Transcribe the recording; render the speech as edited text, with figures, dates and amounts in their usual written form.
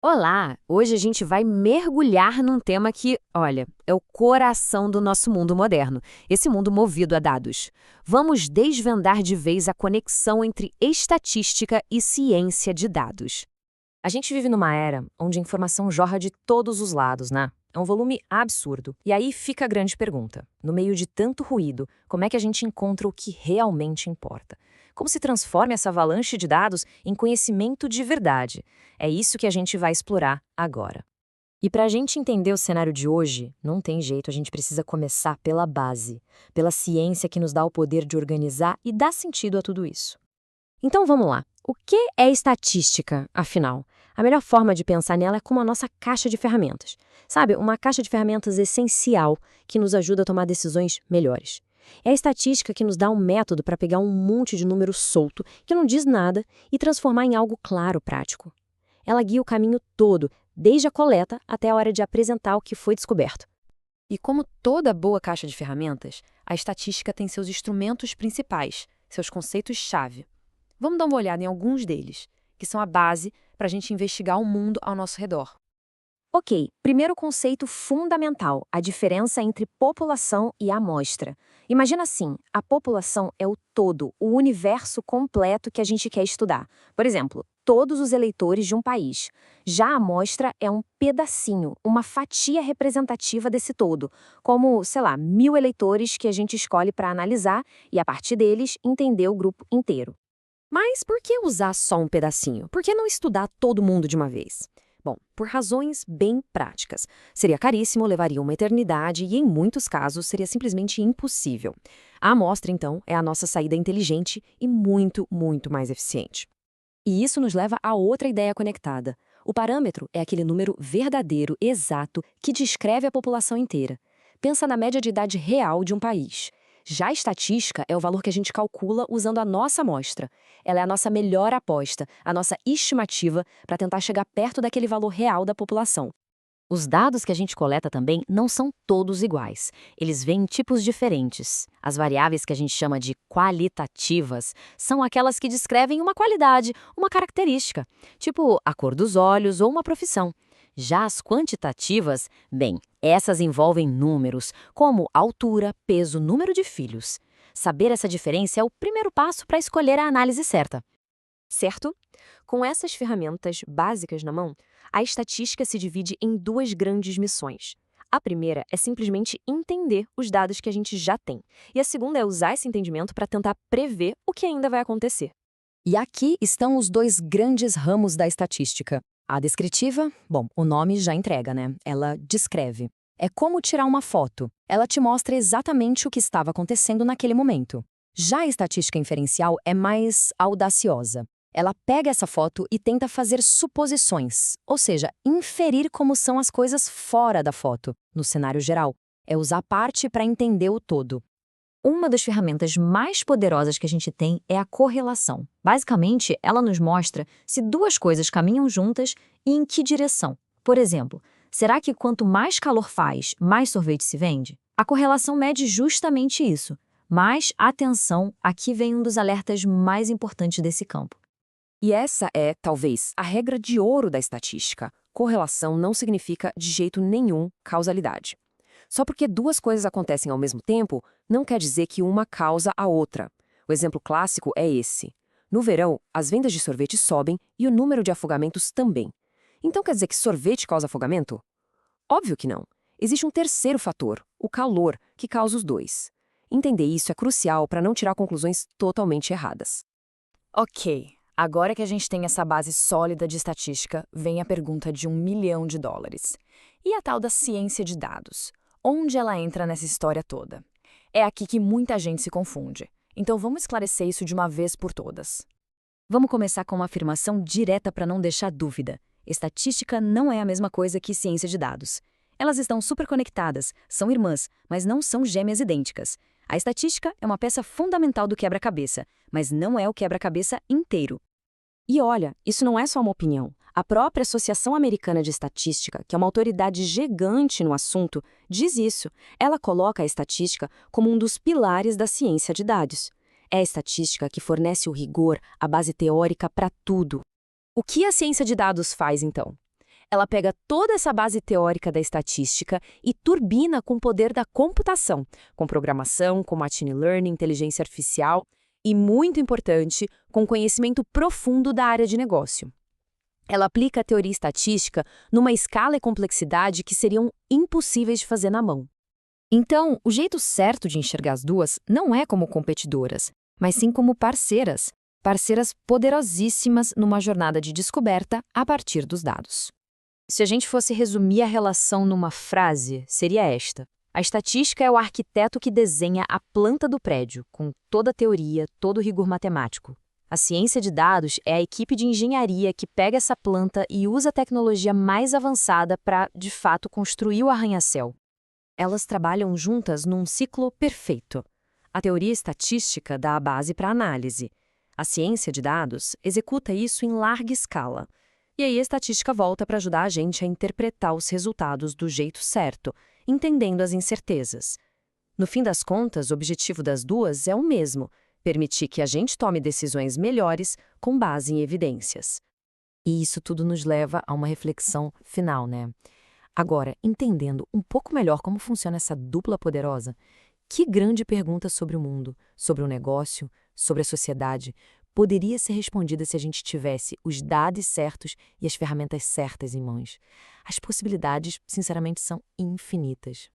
Olá! Hoje a gente vai mergulhar num tema que, olha, é o coração do nosso mundo moderno, esse mundo movido a dados. Vamos desvendar de vez a conexão entre estatística e ciência de dados. A gente vive numa era onde a informação jorra de todos os lados, né? É um volume absurdo. E aí fica a grande pergunta. No meio de tanto ruído, como é que a gente encontra o que realmente importa? Como se transforma essa avalanche de dados em conhecimento de verdade? É isso que a gente vai explorar agora. E para a gente entender o cenário de hoje, não tem jeito, a gente precisa começar pela base, pela ciência que nos dá o poder de organizar e dar sentido a tudo isso. Então vamos lá. O que é estatística, afinal? A melhor forma de pensar nela é como a nossa caixa de ferramentas. Sabe, uma caixa de ferramentas essencial que nos ajuda a tomar decisões melhores. É a estatística que nos dá um método para pegar um monte de número solto, que não diz nada, e transformar em algo claro, prático. Ela guia o caminho todo, desde a coleta até a hora de apresentar o que foi descoberto. E como toda boa caixa de ferramentas, a estatística tem seus instrumentos principais, seus conceitos-chave. Vamos dar uma olhada em alguns deles, que são a base para a gente investigar o mundo ao nosso redor. Ok, primeiro conceito fundamental, a diferença entre população e amostra. Imagina assim, a população é o todo, o universo completo que a gente quer estudar. Por exemplo, todos os eleitores de um país. Já a amostra é um pedacinho, uma fatia representativa desse todo, como, sei lá, 1.000 eleitores que a gente escolhe para analisar e, a partir deles, entender o grupo inteiro. Mas por que usar só um pedacinho? Por que não estudar todo mundo de uma vez? Bom, por razões bem práticas. Seria caríssimo, levaria uma eternidade e, em muitos casos, seria simplesmente impossível. A amostra, então, é a nossa saída inteligente e muito, muito mais eficiente. E isso nos leva a outra ideia conectada. O parâmetro é aquele número verdadeiro, exato, que descreve a população inteira. Pensa na média de idade real de um país. Já a estatística é o valor que a gente calcula usando a nossa amostra. Ela é a nossa melhor aposta, a nossa estimativa para tentar chegar perto daquele valor real da população. Os dados que a gente coleta também não são todos iguais. Eles vêm em tipos diferentes. As variáveis que a gente chama de qualitativas são aquelas que descrevem uma qualidade, uma característica, tipo a cor dos olhos ou uma profissão. Já as quantitativas, bem, essas envolvem números, como altura, peso, número de filhos. Saber essa diferença é o primeiro passo para escolher a análise certa. Certo? Com essas ferramentas básicas na mão, a estatística se divide em duas grandes missões. A primeira é simplesmente entender os dados que a gente já tem, e a segunda é usar esse entendimento para tentar prever o que ainda vai acontecer. E aqui estão os dois grandes ramos da estatística. A descritiva, bom, o nome já entrega, né? Ela descreve. É como tirar uma foto. Ela te mostra exatamente o que estava acontecendo naquele momento. Já a estatística inferencial é mais audaciosa. Ela pega essa foto e tenta fazer suposições, ou seja, inferir como são as coisas fora da foto, no cenário geral. É usar parte para entender o todo. Uma das ferramentas mais poderosas que a gente tem é a correlação. Basicamente, ela nos mostra se duas coisas caminham juntas e em que direção. Por exemplo, será que quanto mais calor faz, mais sorvete se vende? A correlação mede justamente isso. Mas, atenção, aqui vem um dos alertas mais importantes desse campo. E essa é, talvez, a regra de ouro da estatística. Correlação não significa, de jeito nenhum, causalidade. Só porque duas coisas acontecem ao mesmo tempo, não quer dizer que uma causa a outra. O exemplo clássico é esse. No verão, as vendas de sorvete sobem e o número de afogamentos também. Então quer dizer que sorvete causa afogamento? Óbvio que não. Existe um terceiro fator, o calor, que causa os dois. Entender isso é crucial para não tirar conclusões totalmente erradas. Ok, agora que a gente tem essa base sólida de estatística, vem a pergunta de $1 milhão. E a tal da ciência de dados? Onde ela entra nessa história toda? É aqui que muita gente se confunde. Então vamos esclarecer isso de uma vez por todas. Vamos começar com uma afirmação direta para não deixar dúvida. Estatística não é a mesma coisa que ciência de dados. Elas estão super conectadas, são irmãs, mas não são gêmeas idênticas. A estatística é uma peça fundamental do quebra-cabeça, mas não é o quebra-cabeça inteiro. E olha, isso não é só uma opinião. A própria Associação Americana de Estatística, que é uma autoridade gigante no assunto, diz isso. Ela coloca a estatística como um dos pilares da ciência de dados. É a estatística que fornece o rigor, a base teórica para tudo. O que a ciência de dados faz, então? Ela pega toda essa base teórica da estatística e turbina com o poder da computação, com programação, com machine learning, inteligência artificial e, muito importante, com conhecimento profundo da área de negócio. Ela aplica a teoria estatística numa escala e complexidade que seriam impossíveis de fazer na mão. Então, o jeito certo de enxergar as duas não é como competidoras, mas sim como parceiras. Parceiras poderosíssimas numa jornada de descoberta a partir dos dados. Se a gente fosse resumir a relação numa frase, seria esta. A estatística é o arquiteto que desenha a planta do prédio, com toda a teoria, todo o rigor matemático. A ciência de dados é a equipe de engenharia que pega essa planta e usa a tecnologia mais avançada para, de fato, construir o arranha-céu. Elas trabalham juntas num ciclo perfeito. A teoria estatística dá a base para a análise. A ciência de dados executa isso em larga escala. E aí a estatística volta para ajudar a gente a interpretar os resultados do jeito certo, entendendo as incertezas. No fim das contas, o objetivo das duas é o mesmo: permitir que a gente tome decisões melhores com base em evidências. E isso tudo nos leva a uma reflexão final, né? Agora, entendendo um pouco melhor como funciona essa dupla poderosa, que grande pergunta sobre o mundo, sobre o negócio, sobre a sociedade, poderia ser respondida se a gente tivesse os dados certos e as ferramentas certas em mãos? As possibilidades, sinceramente, são infinitas.